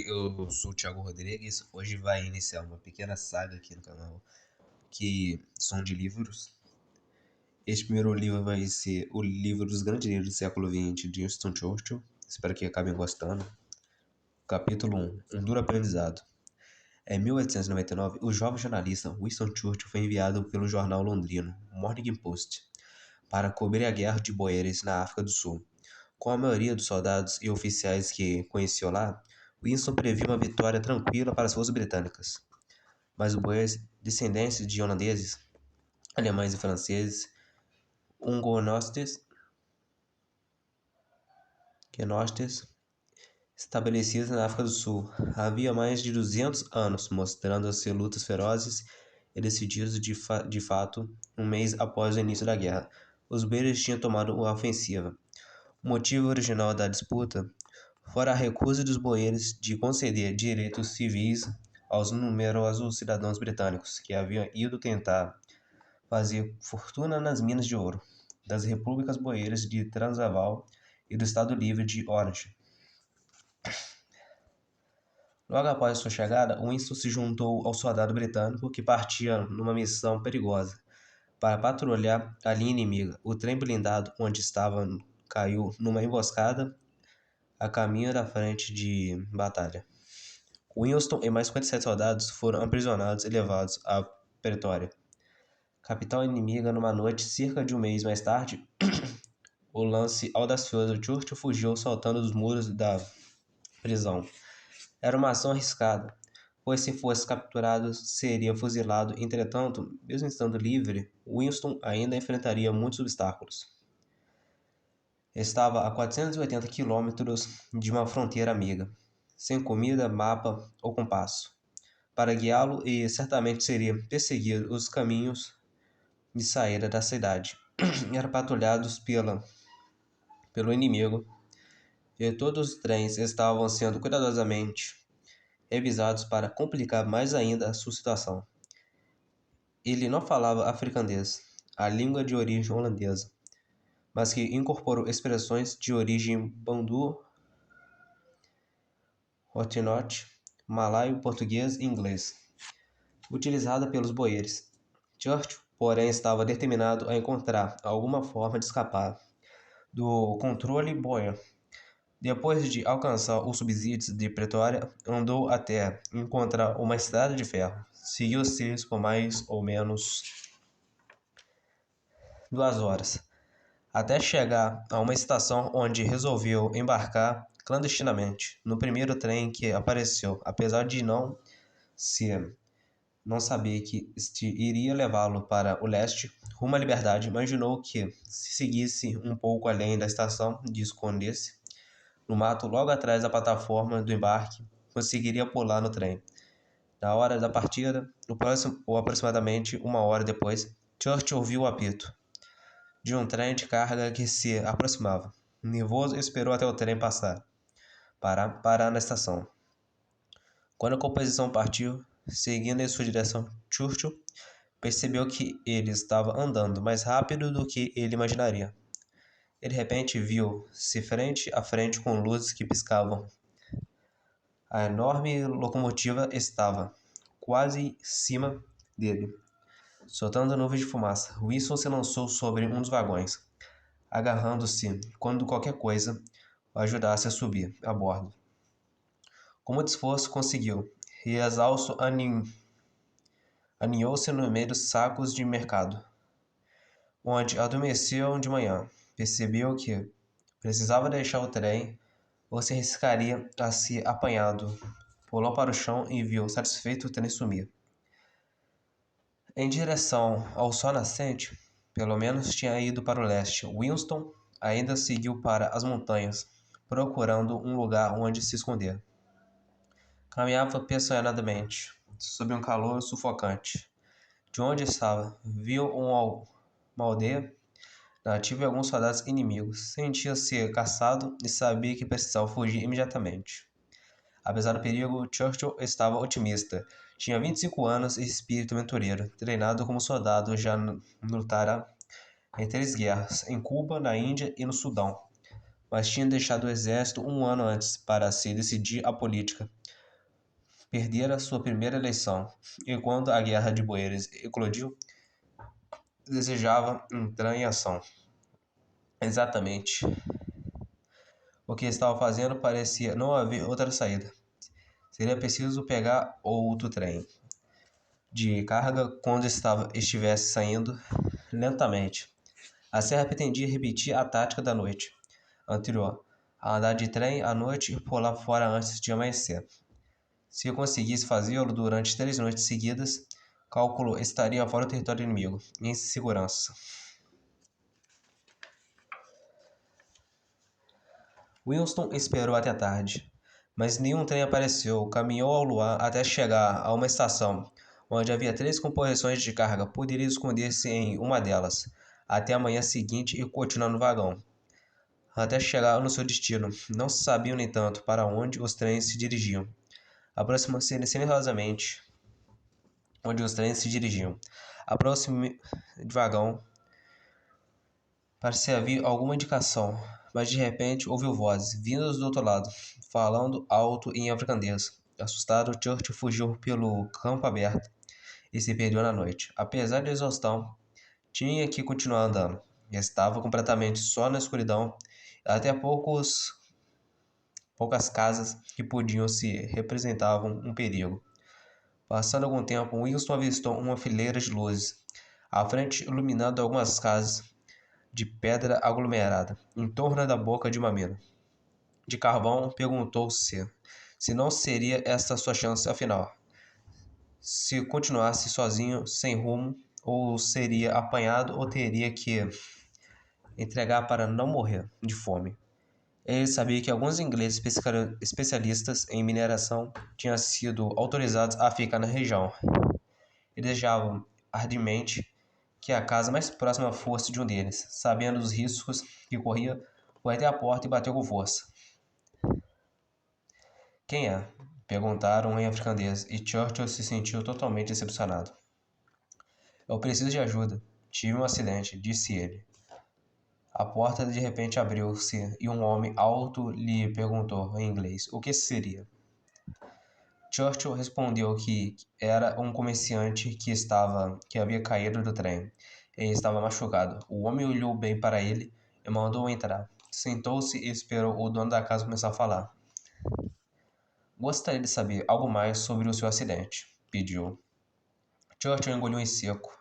eu sou o Thiago Rodrigues. Hoje vai iniciar uma pequena saga aqui no canal, que são de livros. Este primeiro livro vai ser o livro dos grandes livros do século XX de Winston Churchill. Espero que acabem gostando. Capítulo 1. Um duro aprendizado. Em 1899, o jovem jornalista Winston Churchill foi enviado pelo jornal londrino Morning Post para cobrir a guerra de Boeres na África do Sul. Com a maioria dos soldados e oficiais que conheceu lá, Winston previu uma vitória tranquila para as forças britânicas. Mas os boeres, descendentes de holandeses, alemães e franceses, hugonotes, estabelecidos na África do Sul havia mais de 200 anos, mostrando-se lutas ferozes e decididos de fato um mês após o início da guerra. Os boeres tinham tomado a ofensiva. O motivo original da disputa fora a recusa dos boeres de conceder direitos civis aos numerosos cidadãos britânicos que haviam ido tentar fazer fortuna nas minas de ouro das repúblicas boeres de Transvaal e do Estado Livre de Orange. Logo após sua chegada, Winston se juntou ao soldado britânico que partia numa missão perigosa para patrulhar a linha inimiga. O trem blindado onde estava caiu numa emboscada a caminho da frente de batalha. Winston e mais 57 soldados foram aprisionados e levados a Pretória, capital inimiga, numa noite. Cerca de um mês mais tarde, o lance audacioso Churchill fugiu saltando dos muros da prisão. Era uma ação arriscada, pois se fosse capturado seria fuzilado. Entretanto, mesmo estando livre, Winston ainda enfrentaria muitos obstáculos. Estava a 480 quilômetros de uma fronteira amiga, sem comida, mapa ou compasso para guiá-lo, e certamente seria perseguido os caminhos de saída da cidade. Eram patrulhados pelo inimigo, e todos os trens estavam sendo cuidadosamente revisados para complicar mais ainda a sua situação. Ele não falava africanês, a língua de origem holandesa, mas que incorporou expressões de origem bantu, hotenote, malaio, português e inglês, utilizada pelos boeres. Churchill, porém, estava determinado a encontrar alguma forma de escapar do controle boer. Depois de alcançar os subsídios de Pretória, andou até encontrar uma estrada de ferro. Seguiu os trilhos por mais ou menos 2 horas, até chegar a uma estação onde resolveu embarcar clandestinamente no primeiro trem que apareceu. Apesar de não saber que este iria levá-lo para o leste, rumo à liberdade, imaginou que, se seguisse um pouco além da estação e escondesse no mato logo atrás da plataforma do embarque, conseguiria pular no trem. Na hora da partida, ou aproximadamente 1 hora depois, Churchill ouviu o apito de um trem de carga que se aproximava. Nervoso, esperou até o trem parar na estação. Quando a composição partiu, seguindo em sua direção, Churchill percebeu que ele estava andando mais rápido do que ele imaginaria. E de repente viu-se frente a frente com luzes que piscavam. A enorme locomotiva estava quase em cima dele, soltando nuvens de fumaça. Winston se lançou sobre um dos vagões, agarrando-se quando qualquer coisa o ajudasse a subir a bordo. Com muito esforço conseguiu, e exausto aninhou-se no meio dos sacos de mercado, onde adormeceu de manhã. Percebeu que precisava deixar o trem ou se arriscaria a ser apanhado. Pulou para o chão e viu satisfeito o trem sumir em direção ao sol nascente. Pelo menos tinha ido para o leste. Winston ainda seguiu para as montanhas, procurando um lugar onde se esconder. Caminhava apesadamente, sob um calor sufocante. De onde estava, viu uma aldeia nativa e alguns soldados inimigos. Sentia-se caçado e sabia que precisava fugir imediatamente. Apesar do perigo, Churchill estava otimista. Tinha 25 anos e espírito aventureiro. Treinado como soldado, já lutara em 3 guerras, em Cuba, na Índia e no Sudão. mas tinha deixado o exército um ano antes para se decidir a política. Perdera sua primeira eleição, e quando a Guerra de Boeres eclodiu, desejava entrar em ação. Exatamente o que estava fazendo parecia não haver outra saída. Seria preciso pegar outro trem de carga quando estivesse saindo lentamente. Assim pretendia repetir a tática da noite anterior, a andar de trem à noite e pular fora antes de amanhecer. Se conseguisse fazê-lo durante 3 noites seguidas, cálculo estaria fora do território inimigo, em segurança. Winston esperou até tarde, mas nenhum trem apareceu. Caminhou ao luar até chegar a uma estação, onde havia 3 composições de carga. Poderia esconder-se em uma delas, até a manhã seguinte e continuar no vagão, até chegar no seu destino. Não se sabia, no entanto, para onde os trens se dirigiam. Aproximou-se silenciosamente onde os trens se dirigiam. Aproxime de vagão para se havia alguma indicação, mas de repente ouviu vozes, vindas do outro lado, falando alto em africanês. Assustado, Churchill fugiu pelo campo aberto e se perdeu na noite. Apesar da exaustão, tinha que continuar andando. Estava completamente só na escuridão, até poucas casas que podiam se representavam um perigo. Passando algum tempo, Winston avistou uma fileira de luzes, à frente iluminando algumas casas de pedra aglomerada, em torno da boca de uma mina de carvão. Perguntou-se se não seria esta sua chance afinal. Se continuasse sozinho, sem rumo, ou seria apanhado ou teria que entregar para não morrer de fome. Ele sabia que alguns ingleses especialistas em mineração tinham sido autorizados a ficar na região e desejavam ardentemente que a casa mais próxima fosse de um deles. Sabendo dos riscos que corria, foi até a porta e bateu com força. "Quem é?" perguntaram em africanês, e Churchill se sentiu totalmente decepcionado. "Eu preciso de ajuda. Tive um acidente", disse ele. A porta de repente abriu-se e um homem alto lhe perguntou em inglês o que seria. Churchill respondeu que era um comerciante que havia caído do trem e estava machucado. O homem olhou bem para ele e mandou-o entrar. Sentou-se e esperou o dono da casa começar a falar. "Gostaria de saber algo mais sobre o seu acidente", pediu. Churchill engoliu em seco.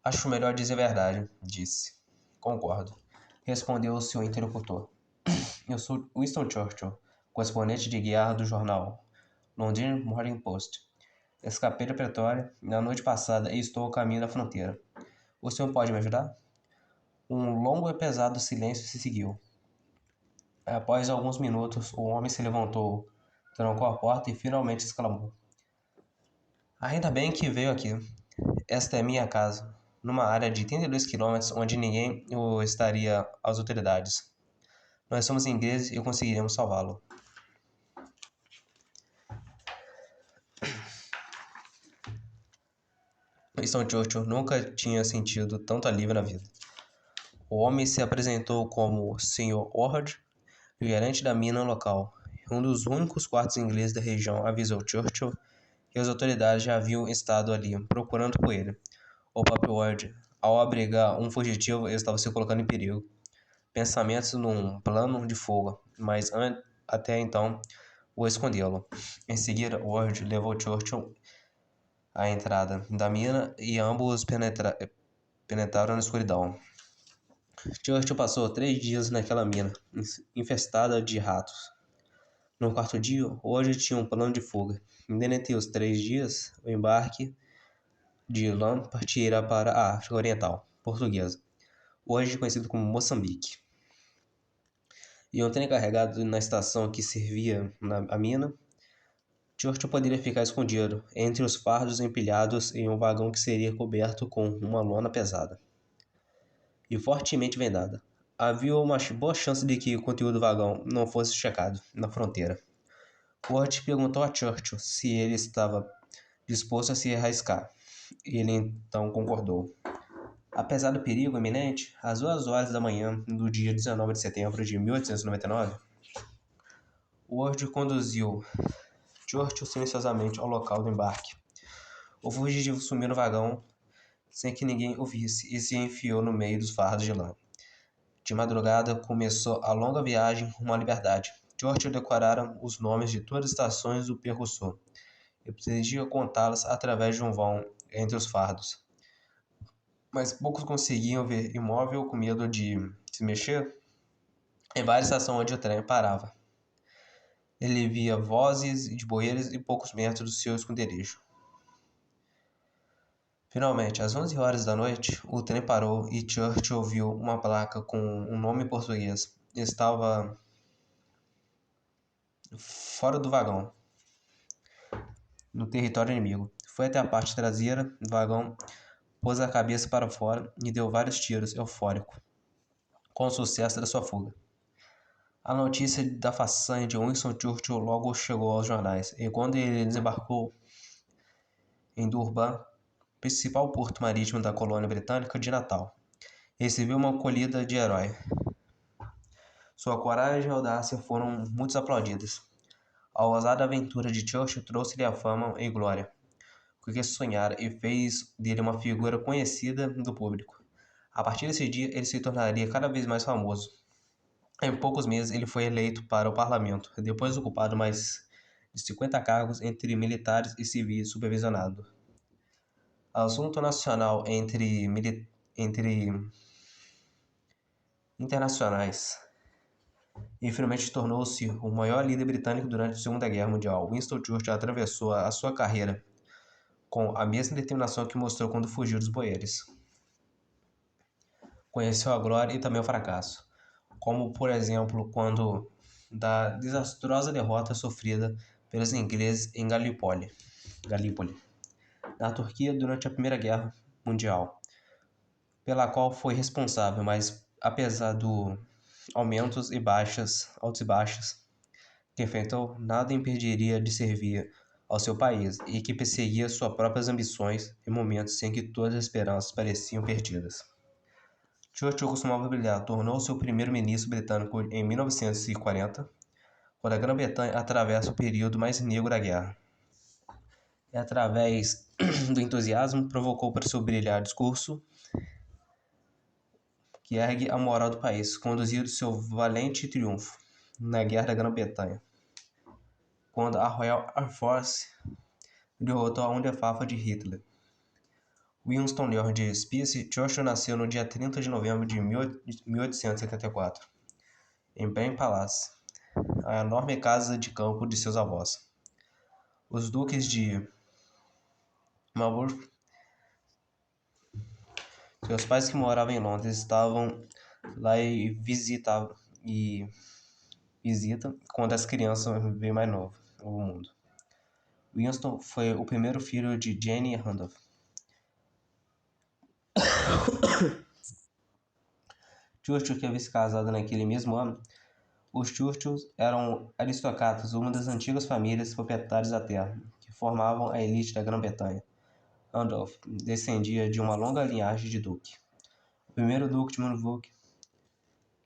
"Acho melhor dizer a verdade", disse. "Concordo", respondeu o seu interlocutor. "Eu sou Winston Churchill, correspondente de guerra do jornal London Morning Post. Escapei da Pretória na noite passada e estou a caminho da fronteira. O senhor pode me ajudar?" Um longo e pesado silêncio se seguiu. Após alguns minutos, o homem se levantou, trancou a porta e finalmente exclamou: "Ainda bem que veio aqui. Esta é minha casa, numa área de 32 quilômetros onde ninguém o estaria às autoridades. Nós somos ingleses e conseguiremos salvá-lo." Winston Churchill nunca tinha sentido tanto alívio na vida. O homem se apresentou como Sr. Ward, gerente da mina local. Um dos únicos quartos ingleses da região avisou Churchill que as autoridades já haviam estado ali, procurando por ele. O próprio Ward, ao abrigar um fugitivo, estava se colocando em perigo. Pensamentos num plano de fuga, mas até então o escondê-lo. Em seguida, Ward levou Churchill à entrada da mina e ambos penetraram na escuridão. Churchill passou 3 dias naquela mina, infestada de ratos. No quarto dia, Ward tinha um plano de fuga. Dentre os 3 dias, o embarque de Lã partiria para a África Oriental Portuguesa, hoje conhecido como Moçambique. E um trem carregado na estação que servia a mina. Churchill poderia ficar escondido entre os fardos empilhados em um vagão que seria coberto com uma lona pesada e fortemente vendada. Havia uma boa chance de que o conteúdo do vagão não fosse checado na fronteira. Ward perguntou a Churchill se ele estava disposto a se arriscar. Ele então concordou. Apesar do perigo iminente, às 2 horas da manhã do dia 19 de setembro de 1899, Ward conduziu Churchill silenciosamente ao local do embarque. O fugitivo sumiu no vagão sem que ninguém o visse e se enfiou no meio dos fardos de lã. De madrugada, começou a longa viagem rumo à liberdade. Churchill decorara os nomes de todas as estações do percussor e pretendia contá-las através de um vão entre os fardos. Mas poucos conseguiam ver imóvel com medo de se mexer em várias estações onde o trem parava. Ele via vozes de boeiros e poucos metros do seu esconderijo. Finalmente, às 11 horas da noite, o trem parou e Churchill ouviu uma placa com um nome em português. Estava fora do vagão, no território inimigo. Foi até a parte traseira do vagão, pôs a cabeça para fora e deu vários tiros, eufórico, com o sucesso da sua fuga. A notícia da façanha de Winston Churchill logo chegou aos jornais, e quando ele desembarcou em Durban, principal porto marítimo da colônia britânica de Natal, recebeu uma acolhida de herói. Sua coragem e audácia foram muito aplaudidas. A ousada aventura de Churchill trouxe-lhe a fama e glória, com que sonhara, e fez dele uma figura conhecida do público. A partir desse dia, ele se tornaria cada vez mais famoso. Em poucos meses, ele foi eleito para o parlamento, depois ocupado mais de 50 cargos entre militares e civis supervisionado. Assunto nacional entre internacionais. E finalmente tornou-se o maior líder britânico durante a Segunda Guerra Mundial. Winston Churchill atravessou a sua carreira com a mesma determinação que mostrou quando fugiu dos boeres. Conheceu a glória e também o fracasso, como, por exemplo, quando da desastrosa derrota sofrida pelos ingleses em Galípoli, na Turquia durante a Primeira Guerra Mundial, pela qual foi responsável, mas apesar do altos e baixas que enfrentou, nada impediria de servir ao seu país e que perseguia suas próprias ambições em momentos em que todas as esperanças pareciam perdidas. Churchill costumava brilhar, tornou-se o primeiro-ministro britânico em 1940, quando a Grã-Bretanha atravessa o período mais negro da guerra. E através do entusiasmo provocou para seu brilhar discurso que ergue a moral do país, conduzido seu valente triunfo na Guerra da Grã-Bretanha, quando a Royal Air Force derrotou a Luftwaffe de Hitler. Winston Lord Speirs Churchill nasceu no dia 30 de novembro de 1874, em Blenheim Palace, a enorme casa de campo de seus avós, os duques de Marlborough. Seus pais, que moravam em Londres, estavam lá e visitam quando as crianças veem mais novo ao mundo. Winston foi o primeiro filho de Jane Randolph. Churchill, que havia se casado naquele mesmo ano. Os Churchills eram aristocratas, uma das antigas famílias proprietárias da terra, que formavam a elite da Grã-Bretanha. Randolph descendia de uma longa linhagem de duque. O primeiro duque de Marlborough,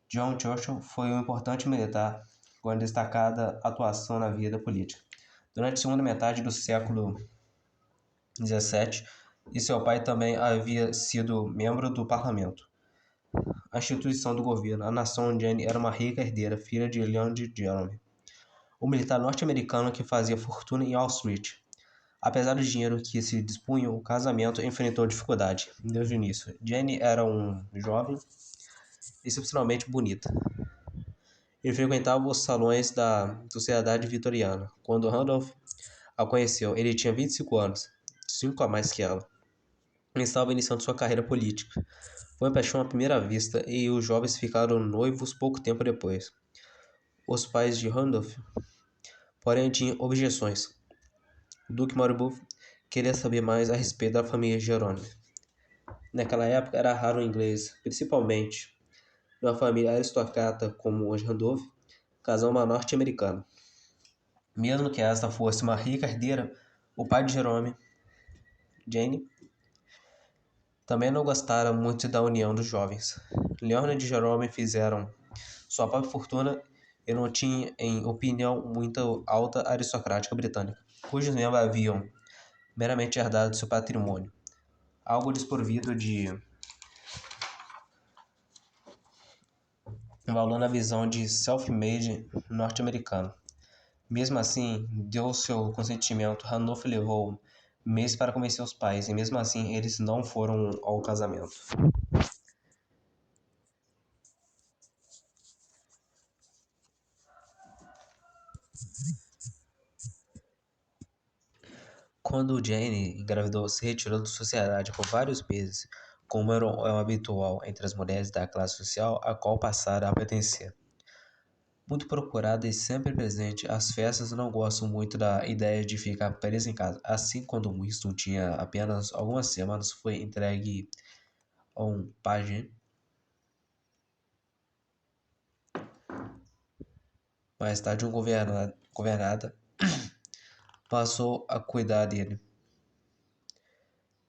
John Churchill, foi um importante militar com destacada atuação na vida política. Durante a segunda metade do século XVII, e seu pai também havia sido membro do parlamento. A instituição do governo, a nação Jane era uma rica herdeira, filha de Leonard Jerome, o militar norte-americano que fazia fortuna em Wall Street. Apesar do dinheiro que se dispunha, o casamento enfrentou dificuldade desde o início. Jane era um jovem excepcionalmente bonita. Ele frequentava os salões da sociedade vitoriana. Quando Randolph a conheceu, ele tinha 25 anos, 5 a mais que ela. Ele estava iniciando sua carreira política. Foi uma paixão à primeira vista e os jovens ficaram noivos pouco tempo depois. Os pais de Randolph, porém, tinham objeções. O Duque Marlborough queria saber mais a respeito da família Jerome. Naquela época era raro o inglês, principalmente de uma família aristocrata como os Randolph, casar uma norte-americana. Mesmo que esta fosse uma rica herdeira, o pai de Jerome, Jane, Também não gostaram muito da união dos jovens. Leonard e Jerome fizeram sua própria fortuna e não tinha, em opinião, muito alta aristocrática britânica, cujos membros haviam meramente herdado seu patrimônio, algo desprovido de valor na visão de self-made norte-americano. Mesmo assim, deu seu consentimento. Ranulph levou meses para convencer os pais, e mesmo assim eles não foram ao casamento. Quando Jane engravidou, se retirou da sociedade por vários meses, como era o habitual entre as mulheres da classe social a qual passara a pertencer. Muito procurada e sempre presente, as festas não gostam muito da ideia de ficar presa em casa. Assim, quando Winston tinha apenas algumas semanas, foi entregue a um pajem. Mais tarde, um governada passou a cuidar dele,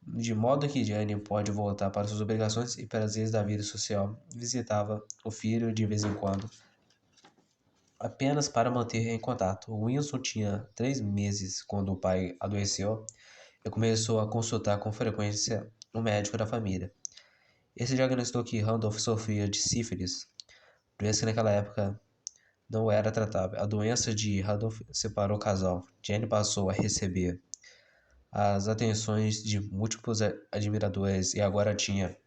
de modo que Jane pode voltar para suas obrigações e prazeres da vida social. Visitava o filho de vez em quando, apenas para manter em contato. Winston tinha 3 meses quando o pai adoeceu e começou a consultar com frequência o médico da família. Esse diagnosticou que Randolph sofria de sífilis, doença que naquela época não era tratável. A doença de Randolph separou o casal. Jane passou a receber as atenções de múltiplos admiradores e agora tinha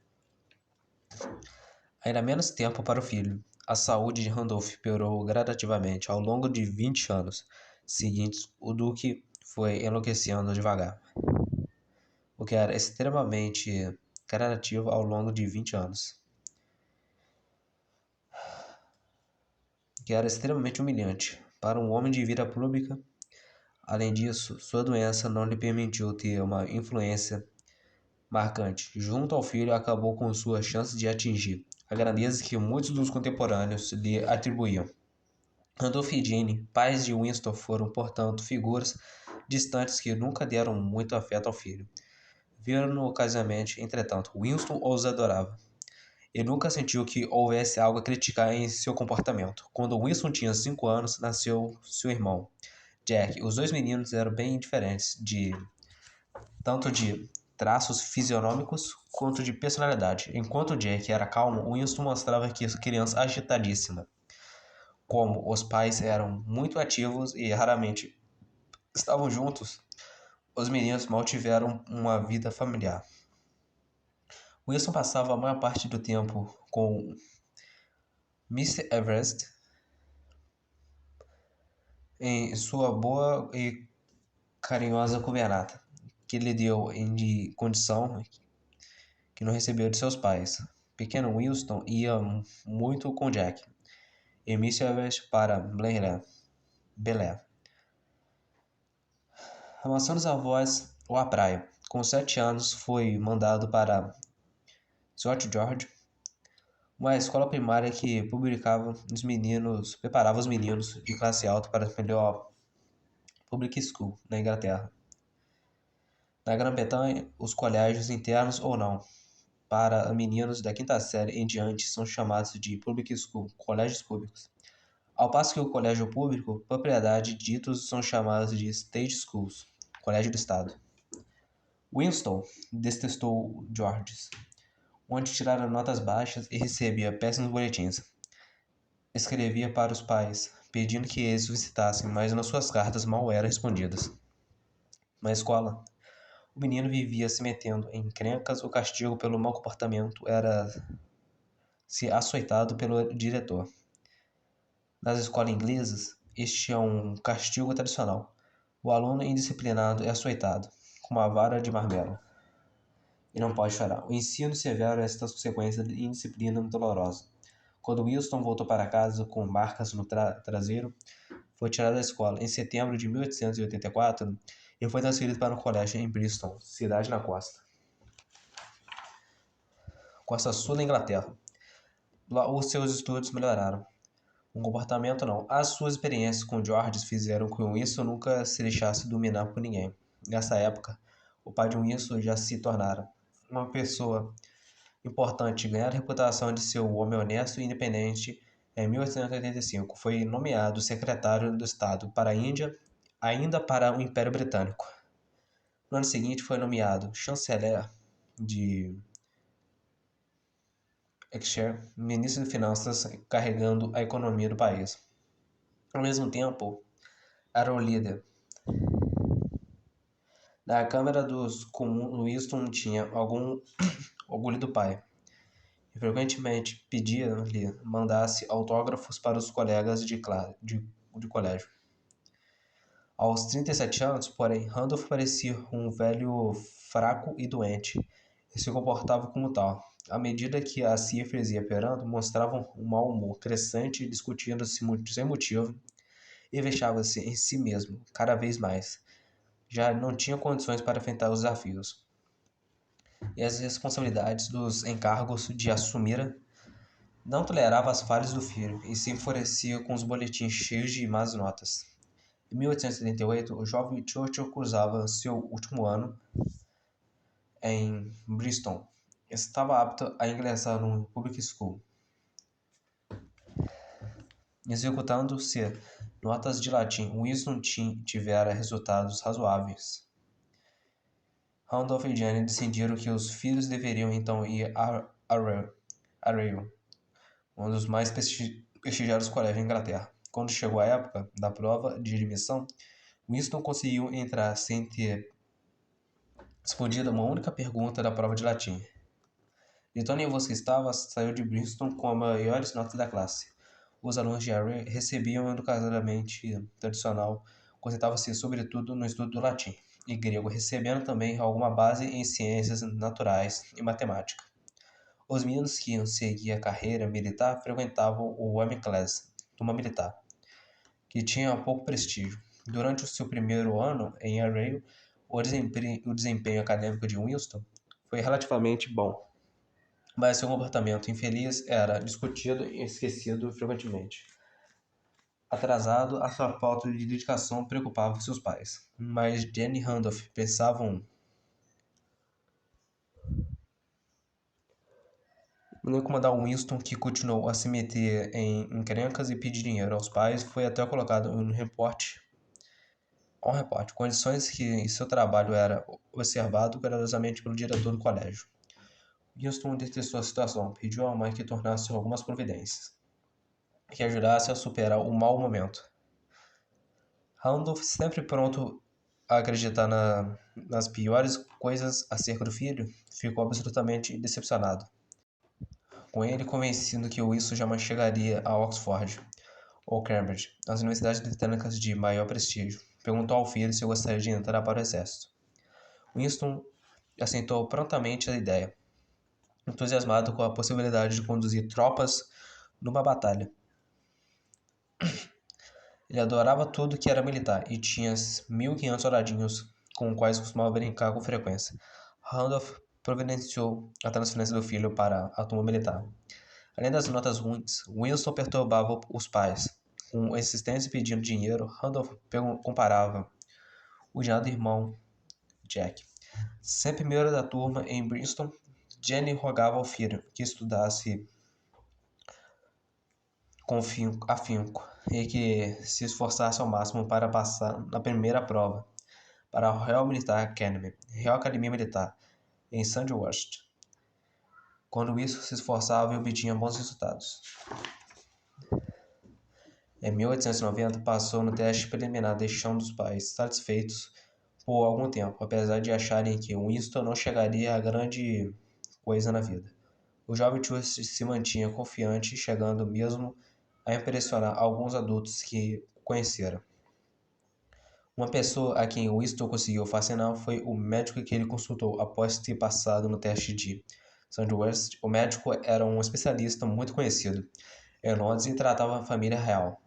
ainda menos tempo para o filho. A saúde de Randolph piorou gradativamente. Ao longo de 20 anos seguintes, o duque foi enlouquecendo devagar, o que era extremamente gradativo ao longo de 20 anos, que era extremamente humilhante para um homem de vida pública. Além disso, sua doença não lhe permitiu ter uma influência marcante. Junto ao filho, acabou com suas chances de atingir a grandeza que muitos dos contemporâneos lhe atribuíam. Randolph e Jane, pais de Winston, foram, portanto, figuras distantes que nunca deram muito afeto ao filho. Viram-no ocasionalmente, entretanto, Winston os adorava. Ele nunca sentiu que houvesse algo a criticar em seu comportamento. Quando Winston tinha 5 anos, nasceu seu irmão, Jack. Os dois meninos eram bem diferentes, tanto de traços fisionômicos quanto de personalidade. Enquanto Jack era calmo, Winston mostrava que criança agitadíssima. Como os pais eram muito ativos e raramente estavam juntos, os meninos mal tiveram uma vida familiar. Winston passava a maior parte do tempo com Mr. Everest em sua boa e carinhosa governanta, que lhe deu de condição que não recebeu de seus pais. Pequeno Winston ia muito com Jack e Mr. Everest para Bel Air, a mansão dos avós ou a praia. Com 7 anos, foi mandado para St. George, uma escola primária que preparava os meninos de classe alta para a melhor public school na Inglaterra. Na Grã-Bretanha, os colégios internos ou não, para meninos da quinta série em diante, são chamados de public school, colégios públicos. Ao passo que o colégio público, propriedade ditos, são chamados de state schools, colégio do estado. Winston detestou George's, onde tirara notas baixas e recebia péssimos boletins. Escrevia para os pais, pedindo que eles o visitassem, mas nas suas cartas mal eram respondidas. Na escola, o menino vivia se metendo em encrencas. O castigo pelo mau comportamento era ser açoitado pelo diretor. Nas escolas inglesas, este é um castigo tradicional. O aluno indisciplinado é açoitado com uma vara de marmelo e não pode chorar. O ensino severo é esta consequência de indisciplina dolorosa. Quando Winston voltou para casa com marcas no traseiro, foi tirado da escola. Em setembro de 1884, ele foi transferido para um colégio em Bristol, cidade na costa sul da Inglaterra. Lá os seus estudos melhoraram. O comportamento não. As suas experiências com George fizeram com que Winston nunca se deixasse dominar por ninguém. Nessa época, o pai de Winston já se tornara uma pessoa importante ganhar a reputação de ser um homem honesto e independente, em 1885 foi nomeado secretário do Estado para a Índia, ainda para o Império Britânico. No ano seguinte foi nomeado chanceler de Exchequer, ministro de Finanças, carregando a economia do país. Ao mesmo tempo, era o líder da Câmara dos Comuns. Winston tinha algum orgulho do pai e frequentemente pedia-lhe mandasse autógrafos para os colegas de colégio. Aos 37 anos, porém, Randolph parecia um velho fraco e doente, e se comportava como tal. À medida que as cifras iam piorando, mostravam um mau humor crescente, discutindo-se sem motivo, e fechava-se em si mesmo, cada vez mais. Já não tinha condições para enfrentar os desafios e as responsabilidades dos encargos de assumira. Não tolerava as falhas do filho e se enfurecia com os boletins cheios de más notas. Em 1878, o jovem Churchill cursava seu último ano em Bristol. Estava apto a ingressar no public school, executando-se notas de latim. Winston tivera resultados razoáveis. Randolph e Jane decidiram que os filhos deveriam então ir a Yale, um dos mais prestigiados colégios da Inglaterra. Quando chegou a época da prova de admissão, Winston conseguiu entrar sem ter respondido uma única pergunta da prova de latim. De tão nervoso que estava, saiu de Bristol com as maiores notas da classe. Os alunos de Yale recebiam educadamente tradicional, concentravam-se sobretudo no estudo do latim e grego, recebendo também alguma base em ciências naturais e matemática. Os meninos que iam seguir a carreira militar frequentavam o Army Class, turma militar, que tinha pouco prestígio. Durante o seu primeiro ano em Yale, o desempenho acadêmico de Winston foi relativamente bom, mas seu comportamento infeliz era discutido e esquecido frequentemente. Atrasado, a sua falta de dedicação preocupava seus pais, mas Jane e Randolph pensavam no incomodar Winston, que continuou a se meter em encrencas e pedir dinheiro aos pais, foi até colocado em um repórter, condições que seu trabalho era observado cuidadosamente pelo diretor do colégio. Winston detestou a situação, pediu à mãe que tornasse algumas providências, que ajudasse a superar o mau momento. Randolph, sempre pronto a acreditar nas piores coisas acerca do filho, ficou absolutamente decepcionado com ele, convencido que Wilson jamais chegaria a Oxford ou Cambridge, as universidades britânicas de maior prestígio. Perguntou ao filho se gostaria de entrar para o exército. Winston aceitou prontamente a ideia, entusiasmado com a possibilidade de conduzir tropas numa batalha. Ele adorava tudo que era militar e tinha 1.500 soldadinhos com os quais costumava brincar com frequência. Randolph providenciou a transferência do filho para a turma militar. Além das notas ruins, Winston perturbava os pais. Com insistência pedindo dinheiro, Randolph comparava o finado irmão Jack. Sempre primeiro da turma em Bristol, Jenny rogava ao filho que estudasse com afinco e que se esforçasse ao máximo para passar na primeira prova para a Real Academia Militar, em Sandhurst. Quando isso se esforçava e obtinha bons resultados. Em 1890, passou no teste preliminar, deixando os pais satisfeitos por algum tempo, apesar de acharem que Winston não chegaria a grande coisa na vida. O jovem Churchill se mantinha confiante, chegando mesmo a impressionar alguns adultos que o conheceram. Uma pessoa a quem Winston conseguiu fascinar foi o médico que ele consultou após ter passado no teste de Sandhurst. O médico era um especialista muito conhecido em Londres e tratava a família real.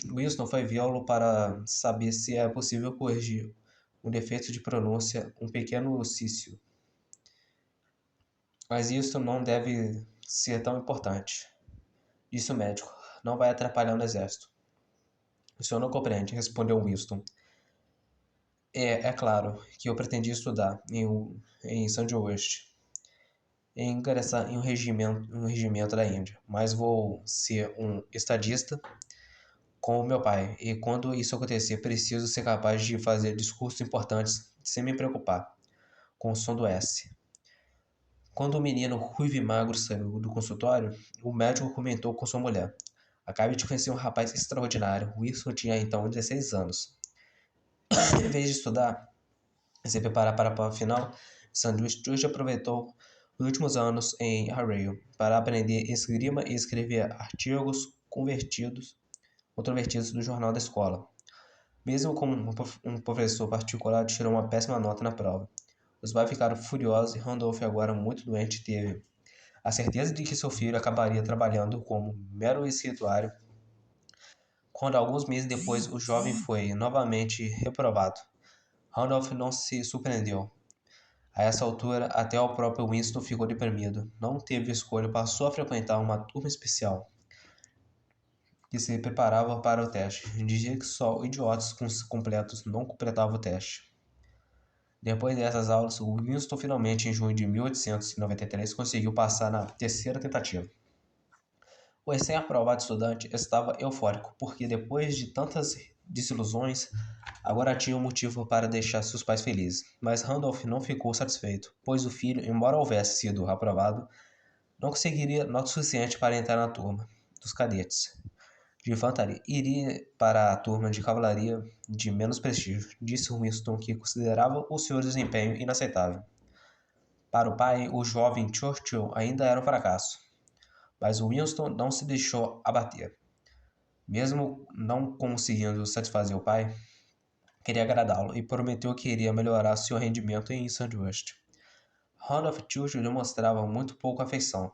Winston foi vê-lo para saber se é possível corrigir um defeito de pronúncia, um pequeno cício. Mas isso não deve ser tão importante, disse o médico. Não vai atrapalhar no exército. O senhor não compreende, respondeu Winston. É claro que eu pretendia estudar em Sandhurst. e ingressar em um regimento da Índia, mas vou ser um estadista como meu pai, e quando isso acontecer, preciso ser capaz de fazer discursos importantes sem me preocupar com o som do S. Quando o menino ruivo e magro saiu do consultório, o médico comentou com sua mulher: Acabei de conhecer um rapaz extraordinário. Wilson tinha então 16 anos. Em vez de estudar e se preparar para a prova final, Sandwich George aproveitou os últimos anos em Harrow para aprender esgrima e escrever artigos controvertidos do jornal da escola. Mesmo como um professor particular tirou uma péssima nota na prova. Os pais ficaram furiosos e Randolph, agora muito doente, teve a certeza de que seu filho acabaria trabalhando como mero escrituário. Quando alguns meses depois o jovem foi novamente reprovado, Randolph não se surpreendeu. A essa altura, até o próprio Winston ficou deprimido. Não teve escolha, passou a frequentar uma turma especial que se preparava para o teste. Dizia que só idiotas completos não completavam o teste. Depois dessas aulas, Winston finalmente, em junho de 1893, conseguiu passar na terceira tentativa. O recém-aprovado estudante estava eufórico, porque depois de tantas desilusões, agora tinha um motivo para deixar seus pais felizes. Mas Randolph não ficou satisfeito, pois o filho, embora houvesse sido aprovado, não conseguiria nota suficiente para entrar na turma dos cadetes de infantaria. Iria para a turma de cavalaria de menos prestígio, disse Winston, que considerava o seu desempenho inaceitável. Para o pai, o jovem Churchill ainda era um fracasso. Mas Winston não se deixou abater. Mesmo não conseguindo satisfazer o pai, queria agradá-lo e prometeu que iria melhorar seu rendimento em Sandhurst. Randolph Churchill demonstrava muito pouca afeição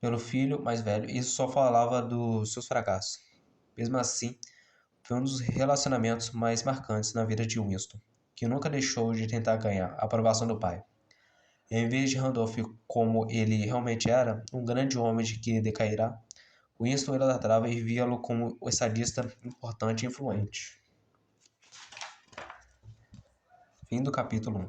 pelo filho mais velho e só falava dos seus fracassos. Mesmo assim, foi um dos relacionamentos mais marcantes na vida de Winston, que nunca deixou de tentar ganhar a aprovação do pai. Em vez de Randolph como ele realmente era, um grande homem de que decairá, Winston idolatrava e via-lo como um estadista importante e influente. Fim do capítulo 1.